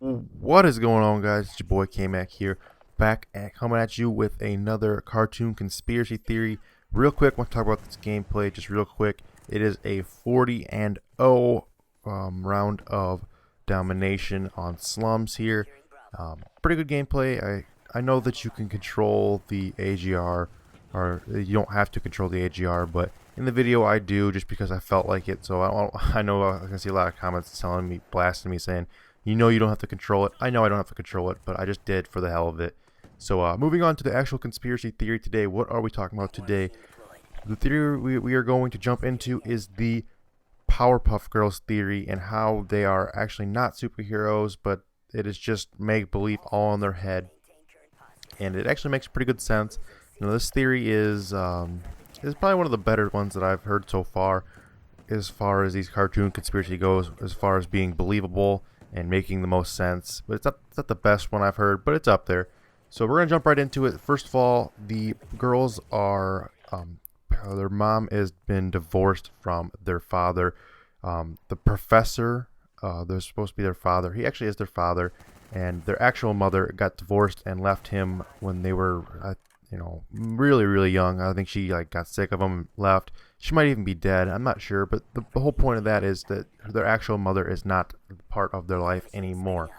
What is going on, guys? It's your boy K-Mac here, coming at you with another cartoon conspiracy theory. Real quick, I want to talk about this gameplay just real quick. It is a 40-0 round of domination on slums here. Pretty good gameplay. I know that you can control the AGR, or you don't have to control the AGR, but in the video I do just because I felt like it. So I know I can see a lot of comments telling me, blasting me, saying, you know you don't have to control it. I know I don't have to control it, but I just did for the hell of it. So moving on to the actual conspiracy theory today. What are we talking about today? The theory we are going to jump into is the Powerpuff Girls theory and how they are actually not superheroes, but it is just make-believe all in their head. And it actually makes pretty good sense. This theory is probably one of the better ones that I've heard so far as these cartoon conspiracy goes, as far as being believable and making the most sense. But it's not the best one I've heard, but it's up there. So we're going to jump right into it. First of all, the girls are, their mom has been divorced from their father. The professor, they're supposed to be their father. He actually is their father. And their actual mother got divorced and left him when they were, really, really young. I think she got sick of him and left. She might even be dead. I'm not sure. But the whole point of that is that their actual mother is not part of their life anymore.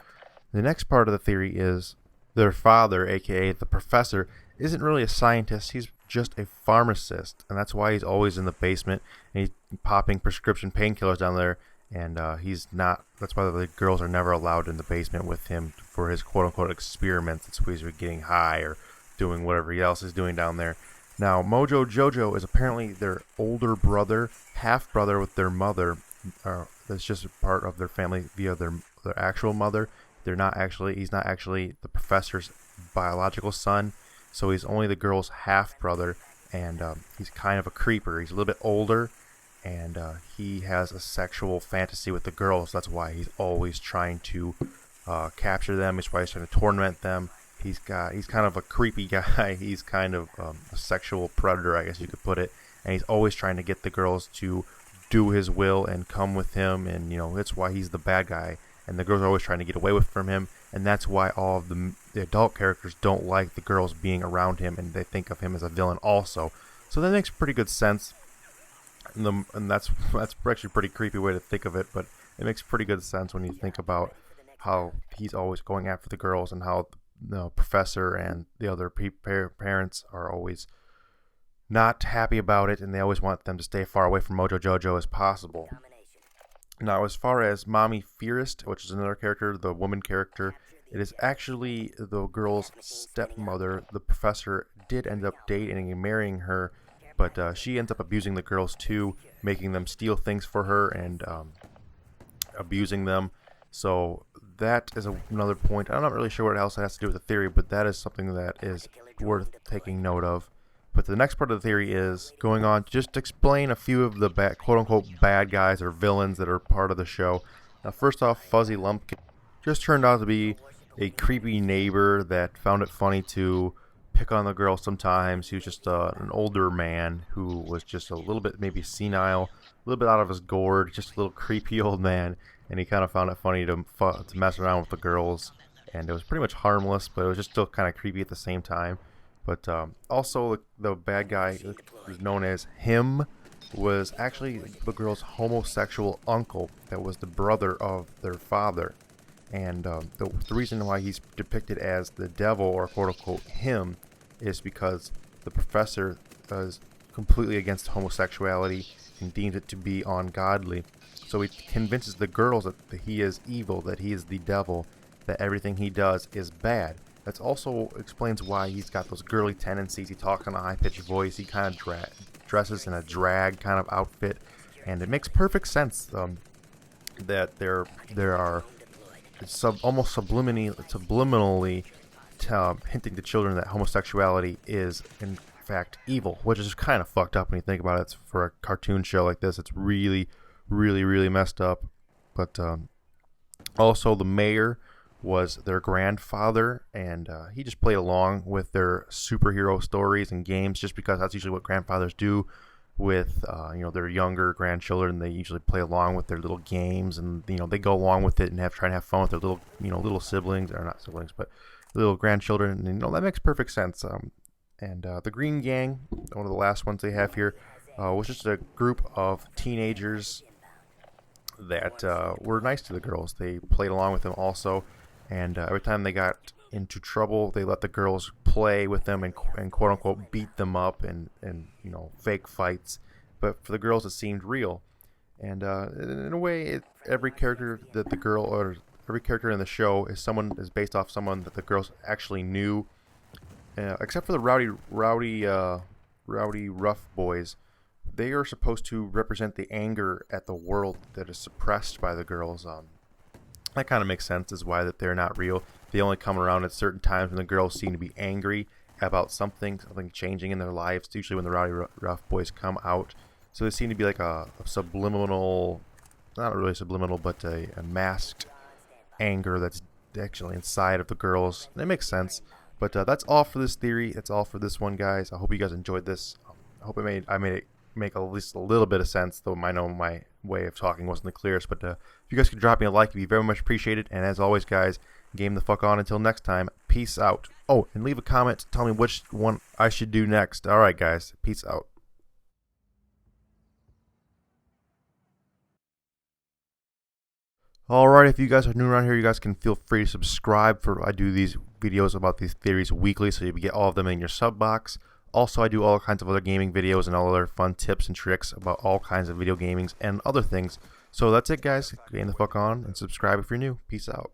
The next part of the theory is their father, aka the professor, isn't really a scientist. He's just a pharmacist. And that's why he's always in the basement. And he's popping prescription painkillers down there. And he's not. That's why the girls are never allowed in the basement with him for his quote-unquote experiments. That's why he's getting high or doing whatever he else is doing down there. Now, Mojo Jojo is apparently their older brother, half-brother with their mother. That's just a part of their family via their actual mother. He's not actually the professor's biological son, so he's only the girl's half-brother, and he's kind of a creeper. He's a little bit older, and he has a sexual fantasy with the girls. That's why he's always trying to capture them. That's why he's trying to torment them. He's kind of a creepy guy. He's kind of a sexual predator, I guess you could put it. And he's always trying to get the girls to do his will and come with him. And that's why he's the bad guy. And the girls are always trying to get away from him. And that's why all of the adult characters don't like the girls being around him, and they think of him as a villain also. So that makes pretty good sense. And that's actually a pretty creepy way to think of it, but it makes pretty good sense when you think about how he's always going after the girls and how the professor and the other parents are always not happy about it, and they always want them to stay far away from Mojo Jojo as possible. Now, as far as Mommy Fearist, which is another character, the woman character, it is actually the girl's stepmother. The professor did end up dating and marrying her, but she ends up abusing the girls too, making them steal things for her and abusing them. So that is another point. I'm not really sure what else it has to do with the theory, but that is something that is worth taking note of. But the next part of the theory is going on to just explain a few of the quote-unquote bad guys or villains that are part of the show. Now, first off, Fuzzy Lumpkin just turned out to be a creepy neighbor that found it funny to pick on the girl sometimes. He was just an older man who was just a little bit maybe senile, a little bit out of his gourd, just a little creepy old man. And he kind of found it funny to mess around with the girls. And it was pretty much harmless, but it was just still kind of creepy at the same time. But also the bad guy, who's known as him, was actually the girl's homosexual uncle that was the brother of their father. And the reason why he's depicted as the devil, or quote-unquote him, is because the professor is completely against homosexuality and deems it to be ungodly. So he convinces the girls that he is evil, that he is the devil, that everything he does is bad. That also explains why he's got those girly tendencies. He talks in a high-pitched voice. He kind of dresses in a drag kind of outfit. And it makes perfect sense that there are almost subliminally hinting to children that homosexuality is in fact evil, which is kind of fucked up when you think about it. It's for a cartoon show like this, it's really, really, really messed up. But also the mayor was their grandfather, and he just played along with their superhero stories and games just because that's usually what grandfathers do with their younger grandchildren. They usually play along with their little games, and they go along with it and try to have fun with their little siblings, or not siblings, but little grandchildren. And that makes perfect sense. And the Green Gang, one of the last ones they have here, was just a group of teenagers that were nice to the girls. They played along with them also, and every time they got into trouble, they let the girls play with them and quote unquote beat them up and fake fights. But for the girls, it seemed real. And in a way, every character that the girl or every character in the show is based off someone that the girls actually knew, except for the rowdy rough boys. They are supposed to represent the anger at the world that is suppressed by the girls. That kind of makes sense as why that they're not real. They only come around at certain times when the girls seem to be angry about something changing in their lives. Usually when the rowdy rough boys come out. So they seem to be like a subliminal, not really subliminal, but a masked anger that's actually inside of the girls. And it makes sense. But that's all for this theory. That's all for this one, guys. I hope you guys enjoyed this. I hope I made it make at least a little bit of sense, though I know my way of talking wasn't the clearest. But if you guys could drop me a like, it'd be very much appreciated. And as always, guys, game the fuck on. Until next time, peace out. Oh, and leave a comment to tell me which one I should do next. All right, guys, peace out. Alright, if you guys are new around here, you guys can feel free to subscribe. I do these videos about these theories weekly, so you get all of them in your sub box. Also, I do all kinds of other gaming videos and all other fun tips and tricks about all kinds of video gamings and other things. So that's it, guys. Game the fuck on and subscribe if you're new. Peace out.